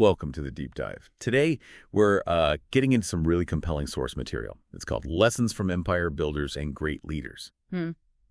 Welcome to the Deep Dive. Today, we're getting into some really compelling source material. It's called Lessons from Empire Builders and Great Leaders.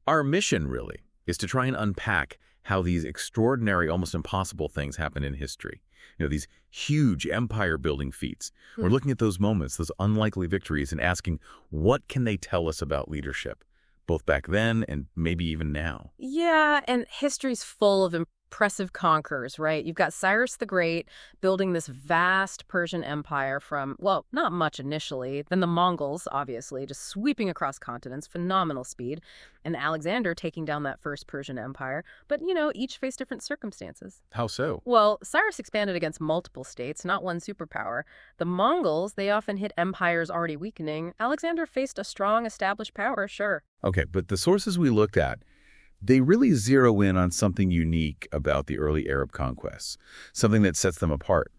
Our mission, really, is to try and unpack how these extraordinary, almost impossible things happen in history. You know, these huge empire-building feats. We're looking at those moments, those unlikely victories, and asking, what can they tell us about leadership, both back then and maybe even now? Yeah, and history's full of impressive conquerors, right? You've got Cyrus the Great building this vast Persian empire from, well, not much initially. Then the Mongols, obviously, just sweeping across continents, phenomenal speed. And Alexander taking down that first Persian empire. But, you know, each faced different circumstances. How so? Well, Cyrus expanded against multiple states, not one superpower. The Mongols, they often hit empires already weakening. Alexander faced a strong, established power, sure. Okay, but the sources we looked at, they really zero in on something unique about the early Arab conquests, something that sets them apart.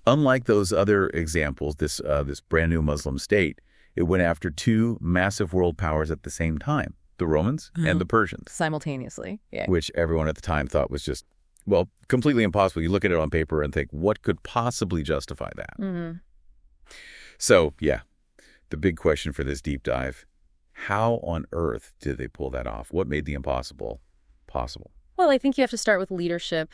Unlike those other examples, this brand new Muslim state, it went after two massive world powers at the same time, the Romans and the Persians. Simultaneously, yeah. Which everyone at the time thought was just, well, completely impossible. You look at it on paper and think, what could possibly justify that? So, yeah, the big question for this deep dive, how on earth did they pull that off? What made the impossible possible? Well, I think you have to start with leadership,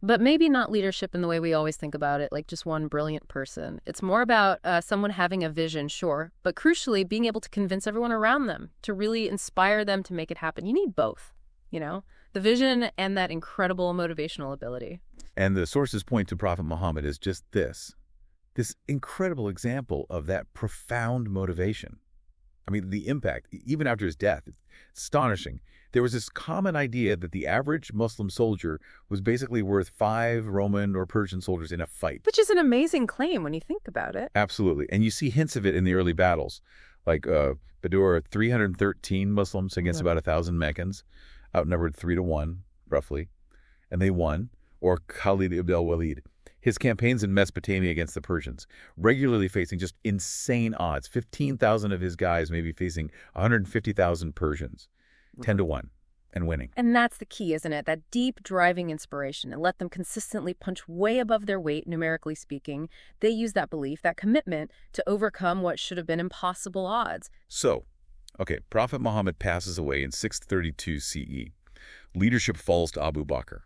but maybe not leadership in the way we always think about it, like just one brilliant person. It's more about someone having a vision, sure, but crucially being able to convince everyone around them, to really inspire them to make it happen. You need both, you know, the vision and that incredible motivational ability. And the sources point to Prophet Muhammad as just this incredible example of that profound motivation. I mean, the impact, even after his death, it's astonishing. There was this common idea that the average Muslim soldier was basically worth 5 Roman or Persian soldiers in a fight. Which is an amazing claim when you think about it. Absolutely. And you see hints of it in the early battles. Like Badr, 313 Muslims against about 1,000 Meccans, outnumbered 3-1, roughly. And they won. Or Khalid ibn al-Walid. His campaigns in Mesopotamia against the Persians, regularly facing just insane odds. 15,000 of his guys may be facing 150,000 Persians, 10-1, and winning. And that's the key, isn't it? That deep driving inspiration, and let them consistently punch way above their weight, numerically speaking. They use that belief, that commitment, to overcome what should have been impossible odds. So, okay, Prophet Muhammad passes away in 632 CE. Leadership falls to Abu Bakr.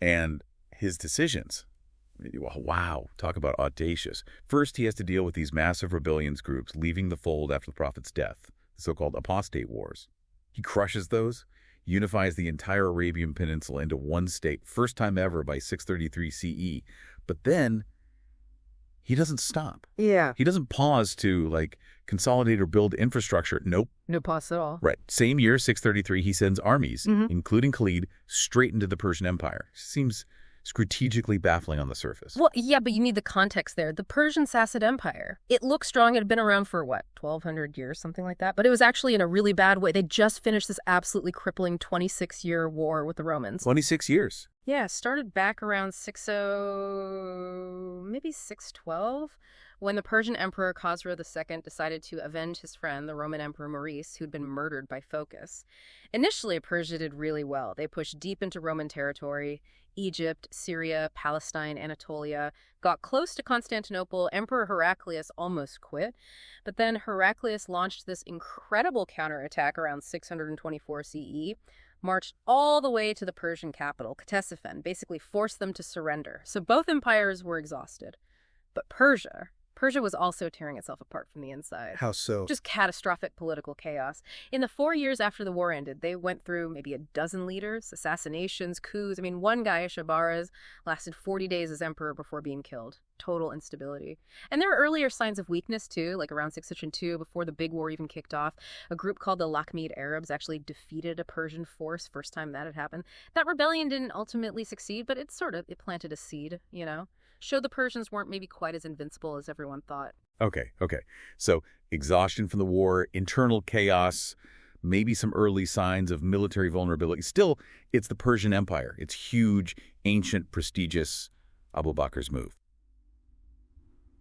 And his decisions, wow, talk about audacious. First, he has to deal with these massive rebellions groups leaving the fold after the Prophet's death, the so-called apostate wars. He crushes those, unifies the entire Arabian Peninsula into one state, first time ever by 633 CE. But then he doesn't stop. Yeah. He doesn't pause to, like, consolidate or build infrastructure. Nope. No pause at all. Right. Same year, 633, he sends armies, including Khalid, straight into the Persian Empire. Seems strategically baffling on the surface. Well, yeah, but you need the context there. The Persian Sassanid Empire, it looked strong. It had been around for, what, 1,200 years, something like that? But it was actually in a really bad way. They just finished this absolutely crippling 26-year war with the Romans. 26 years. Yeah, started back around 60, maybe 612, when the Persian Emperor Khosrow II decided to avenge his friend, the Roman Emperor Maurice, who'd been murdered by Phocas. Initially, Persia did really well. They pushed deep into Roman territory, Egypt, Syria, Palestine, Anatolia, got close to Constantinople. Emperor Heraclius almost quit. But then Heraclius launched this incredible counterattack around 624 CE, marched all the way to the Persian capital, Ctesiphon, basically forced them to surrender. So both empires were exhausted. But Persia was also tearing itself apart from the inside. How so? Just catastrophic political chaos. In the 4 years after the war ended, they went through maybe a dozen leaders, assassinations, coups. I mean, one guy, Shabaraz, lasted 40 days as emperor before being killed. Total instability. And there were earlier signs of weakness, too, like around 602, before the big war even kicked off. A group called the Lakhmid Arabs actually defeated a Persian force, first time that had happened. That rebellion didn't ultimately succeed, but it planted a seed, you know? Showed the Persians weren't maybe quite as invincible as everyone thought. Okay. So exhaustion from the war, internal chaos, maybe some early signs of military vulnerability. Still, it's the Persian Empire. It's huge, ancient, prestigious. Abu Bakr's move.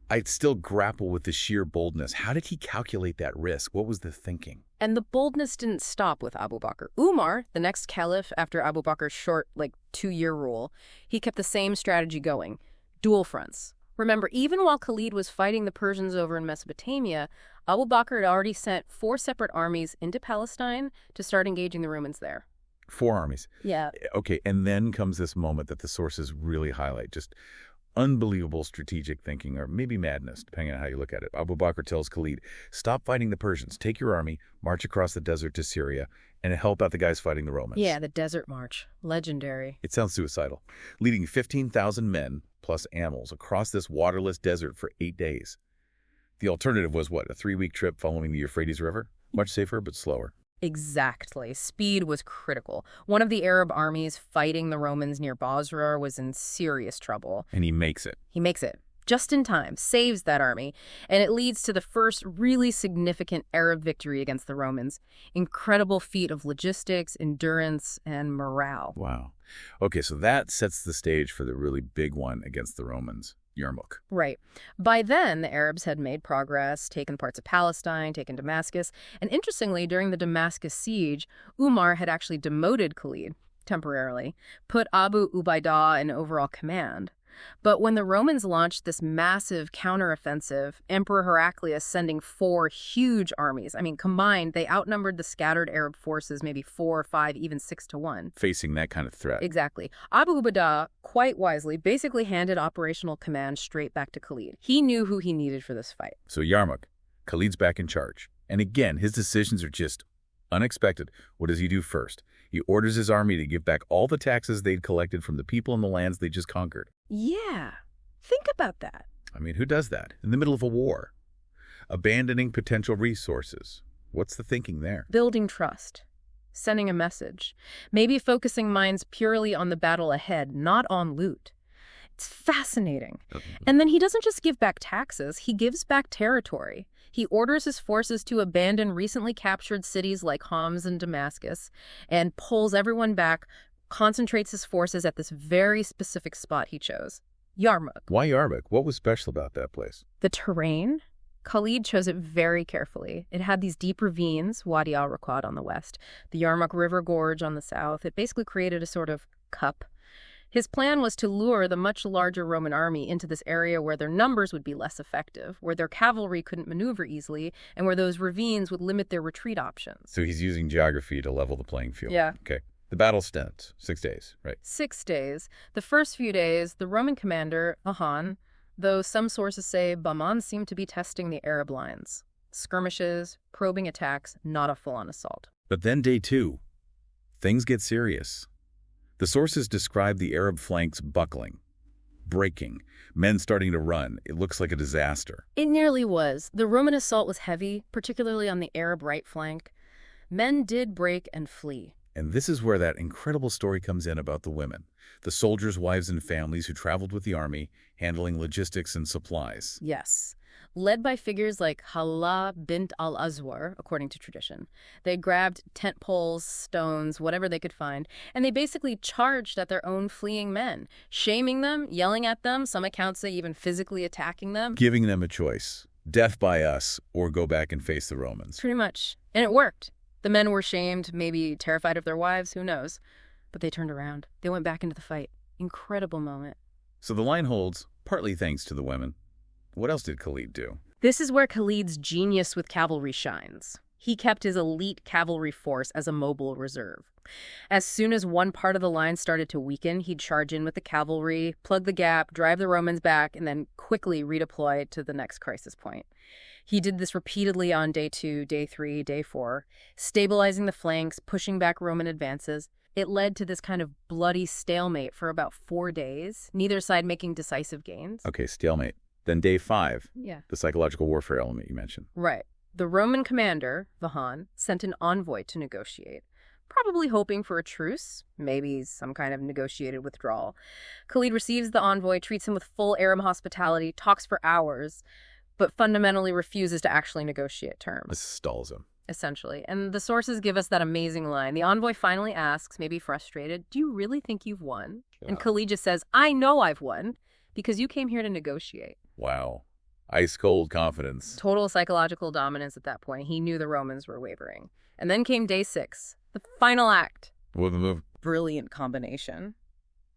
I'd still grapple with the sheer boldness. How did he calculate that risk? What was the thinking? And the boldness didn't stop with Abu Bakr. Umar, the next caliph after Abu Bakr's short, 2-year rule, he kept the same strategy going. Dual fronts. Remember, even while Khalid was fighting the Persians over in Mesopotamia, Abu Bakr had already sent 4 separate armies into Palestine to start engaging the Romans there. 4 armies. Yeah. Okay, and then comes this moment that the sources really highlight. Just unbelievable strategic thinking, or maybe madness, depending on how you look at it. Abu Bakr tells Khalid, stop fighting the Persians, take your army, march across the desert to Syria, and help out the guys fighting the Romans. Yeah, the Desert March. Legendary. It sounds suicidal. Leading 15,000 men, plus animals, across this waterless desert for 8 days. The alternative was what, a 3-week trip following the Euphrates River? Much safer, but slower. Exactly. Speed was critical. One of the Arab armies fighting the Romans near Basra was in serious trouble. And he makes it. He makes it. Just in time, saves that army, and it leads to the first really significant Arab victory against the Romans. Incredible feat of logistics, endurance, and morale. Wow. Okay, so that sets the stage for the really big one against the Romans, Yarmouk. Right. By then, the Arabs had made progress, taken parts of Palestine, taken Damascus, and interestingly, during the Damascus siege, Umar had actually demoted Khalid, temporarily, put Abu Ubaidah in overall command. But when the Romans launched this massive counteroffensive, Emperor Heraclius sending 4 huge armies, combined, they outnumbered the scattered Arab forces maybe 4 or 5, even 6 to 1. Facing that kind of threat. Exactly. Abu Ubaidah, quite wisely, basically handed operational command straight back to Khalid. He knew who he needed for this fight. So Yarmouk, Khalid's back in charge. And again, his decisions are just unexpected. What does he do first? He orders his army to give back all the taxes they'd collected from the people in the lands they just conquered. Yeah. Think about that. Who does that? In the middle of a war. Abandoning potential resources. What's the thinking there? Building trust. Sending a message. Maybe focusing minds purely on the battle ahead, not on loot. It's fascinating. And then he doesn't just give back taxes, he gives back territory. He orders his forces to abandon recently captured cities like Homs and Damascus and pulls everyone back, concentrates his forces at this very specific spot he chose, Yarmouk. Why Yarmouk? What was special about that place? The terrain? Khalid chose it very carefully. It had these deep ravines, Wadi al-Raqqad on the west, the Yarmouk River Gorge on the south. It basically created a sort of cup. His plan was to lure the much larger Roman army into this area where their numbers would be less effective, where their cavalry couldn't maneuver easily, and where those ravines would limit their retreat options. So he's using geography to level the playing field. Yeah. Okay. The battle spent 6 days, right? 6 days. The first few days, the Roman commander, Ahan, though some sources say Bahman, seemed to be testing the Arab lines. Skirmishes, probing attacks, not a full-on assault. But then day 2, things get serious. The sources describe the Arab flanks buckling, breaking, men starting to run. It looks like a disaster. It nearly was. The Roman assault was heavy, particularly on the Arab right flank. Men did break and flee. And this is where that incredible story comes in about the women, the soldiers' wives and families who traveled with the army, handling logistics and supplies. Yes. Led by figures like Hala bint al-Azwar, according to tradition. They grabbed tent poles, stones, whatever they could find, and they basically charged at their own fleeing men, shaming them, yelling at them, some accounts say even physically attacking them. Giving them a choice, death by us or go back and face the Romans. Pretty much. And it worked. The men were shamed, maybe terrified of their wives, who knows. But they turned around. They went back into the fight. Incredible moment. So the line holds, partly thanks to the women. What else did Khalid do? This is where Khalid's genius with cavalry shines. He kept his elite cavalry force as a mobile reserve. As soon as one part of the line started to weaken, he'd charge in with the cavalry, plug the gap, drive the Romans back, and then quickly redeploy to the next crisis point. He did this repeatedly on day 2, day 3, day 4, stabilizing the flanks, pushing back Roman advances. It led to this kind of bloody stalemate for about 4 days, neither side making decisive gains. Okay, stalemate. Then day 5, Yeah. the psychological warfare element you mentioned. Right. The Roman commander, Vahan, sent an envoy to negotiate, probably hoping for a truce, maybe some kind of negotiated withdrawal. Khalid receives the envoy, treats him with full Arab hospitality, talks for hours, but fundamentally refuses to actually negotiate terms. This stalls him. Essentially. And the sources give us that amazing line. The envoy finally asks, maybe frustrated, "Do you really think you've won?" And Khalid just says, "I know I've won, because you came here to negotiate." Wow. Ice-cold confidence. Total psychological dominance at that point. He knew the Romans were wavering. And then came day 6, the final act. What the move? Brilliant combination.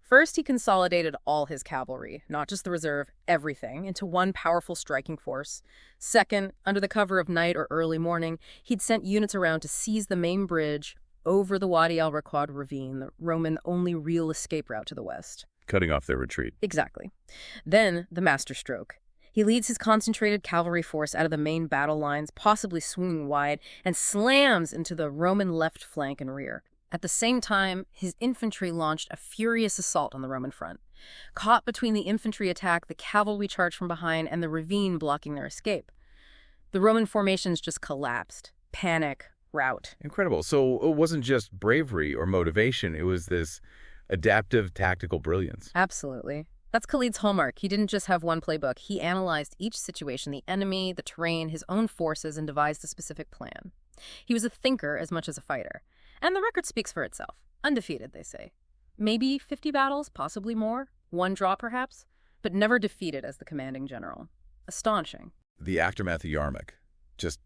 First, he consolidated all his cavalry, not just the reserve, everything, into one powerful striking force. Second, under the cover of night or early morning, he'd sent units around to seize the main bridge over the Wadi al-Raqqad ravine, the Roman only real escape route to the west. Cutting off their retreat. Exactly. Then, the masterstroke. He leads his concentrated cavalry force out of the main battle lines, possibly swinging wide, and slams into the Roman left flank and rear. At the same time, his infantry launched a furious assault on the Roman front. Caught between the infantry attack, the cavalry charged from behind, and the ravine blocking their escape. The Roman formations just collapsed. Panic, rout. Incredible. So it wasn't just bravery or motivation. It was this adaptive tactical brilliance. Absolutely. That's Khalid's hallmark. He didn't just have one playbook. He analyzed each situation, the enemy, the terrain, his own forces, and devised a specific plan. He was a thinker as much as a fighter. And the record speaks for itself. Undefeated, they say. Maybe 50 battles, possibly more. One draw, perhaps. But never defeated as the commanding general. Astonishing. The aftermath of Yarmouk. Just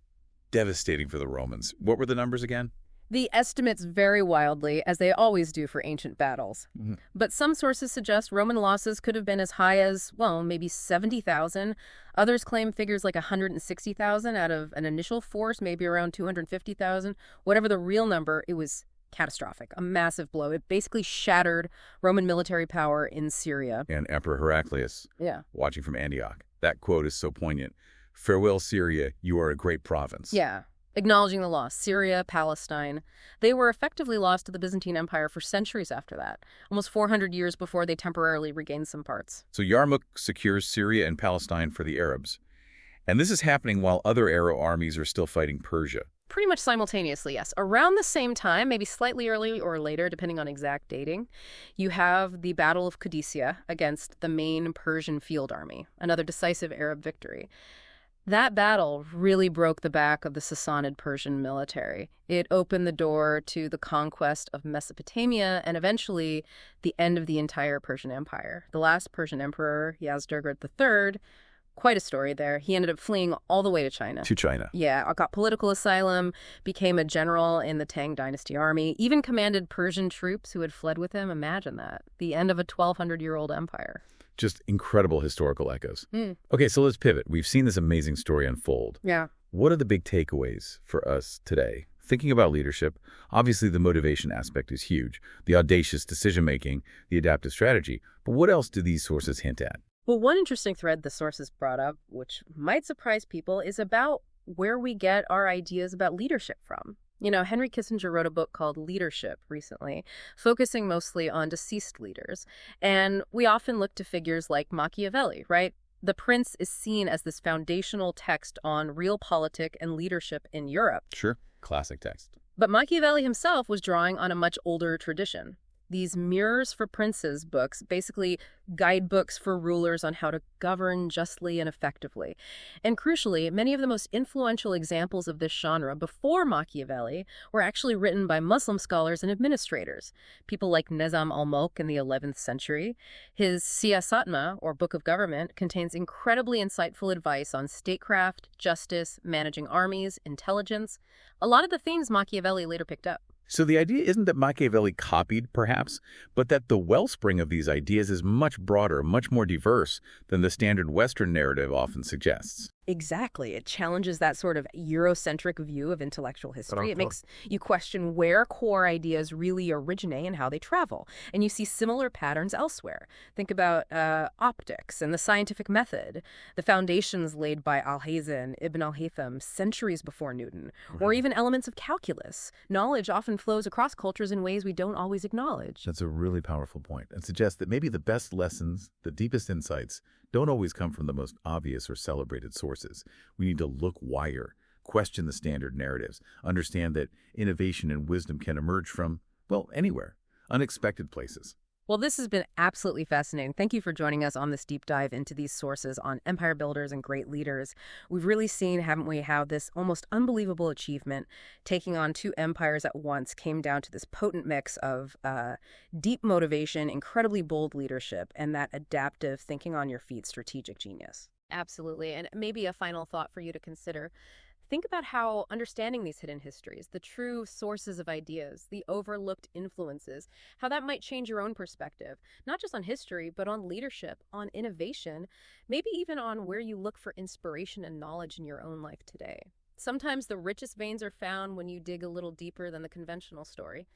devastating for the Romans. What were the numbers again? The estimates vary wildly, as they always do for ancient battles. But some sources suggest Roman losses could have been as high as, well, maybe 70,000. Others claim figures like 160,000 out of an initial force, maybe around 250,000. Whatever the real number, it was catastrophic, a massive blow. It basically shattered Roman military power in Syria. And Emperor Heraclius, watching from Antioch. That quote is so poignant. "Farewell, Syria, you are a great province." Yeah. Acknowledging the loss. Syria, Palestine. They were effectively lost to the Byzantine Empire for centuries after that, almost 400 years before they temporarily regained some parts. So Yarmouk secures Syria and Palestine for the Arabs. And this is happening while other Arab armies are still fighting Persia. Pretty much simultaneously, yes. Around the same time, maybe slightly early or later, depending on exact dating, you have the Battle of Qadisiyah against the main Persian field army, another decisive Arab victory. That battle really broke the back of the Sassanid Persian military. It opened the door to the conquest of Mesopotamia and eventually the end of the entire Persian Empire. The last Persian emperor, Yazdegerd III, quite a story there. He ended up fleeing all the way to China. To China. Yeah, got political asylum, became a general in the Tang Dynasty army, even commanded Persian troops who had fled with him. Imagine that. The end of a 1,200-year-old empire. Just incredible historical echoes. Okay, so let's pivot. We've seen this amazing story unfold. Yeah. What are the big takeaways for us today? Thinking about leadership, obviously the motivation aspect is huge. The audacious decision-making, the adaptive strategy. But what else do these sources hint at? Well, one interesting thread the sources brought up, which might surprise people, is about where we get our ideas about leadership from. You know, Henry Kissinger wrote a book called Leadership recently, focusing mostly on deceased leaders. And we often look to figures like Machiavelli, right? The Prince is seen as this foundational text on realpolitik and leadership in Europe. Sure. Classic text. But Machiavelli himself was drawing on a much older tradition. These Mirrors for Princes books, basically guidebooks for rulers on how to govern justly and effectively. And crucially, many of the most influential examples of this genre before Machiavelli were actually written by Muslim scholars and administrators. People like Nizam al-Mulk in the 11th century. His Siyasatma, or Book of Government, contains incredibly insightful advice on statecraft, justice, managing armies, intelligence. A lot of the themes Machiavelli later picked up. So the idea isn't that Machiavelli copied, perhaps, but that the wellspring of these ideas is much broader, much more diverse than the standard Western narrative often suggests. Exactly. It challenges that sort of Eurocentric view of intellectual history. It makes you question where core ideas really originate and how they travel. And you see similar patterns elsewhere. Think about optics and the scientific method, the foundations laid by Alhazen, Ibn al-Haytham centuries before Newton, or even elements of calculus. Knowledge often flows across cultures in ways we don't always acknowledge. That's a really powerful point, and suggests that maybe the best lessons, the deepest insights, don't always come from the most obvious or celebrated sources. We need to look wider, question the standard narratives, understand that innovation and wisdom can emerge from, well, anywhere, unexpected places. Well, this has been absolutely fascinating. Thank you for joining us on this deep dive into these sources on empire builders and great leaders. We've really seen, haven't we, how this almost unbelievable achievement, taking on two empires at once, came down to this potent mix of deep motivation, incredibly bold leadership, and that adaptive thinking on your feet strategic genius. Absolutely. And maybe a final thought for you to consider. Think about how understanding these hidden histories, the true sources of ideas, the overlooked influences, how that might change your own perspective, not just on history, but on leadership, on innovation, maybe even on where you look for inspiration and knowledge in your own life today. Sometimes the richest veins are found when you dig a little deeper than the conventional story.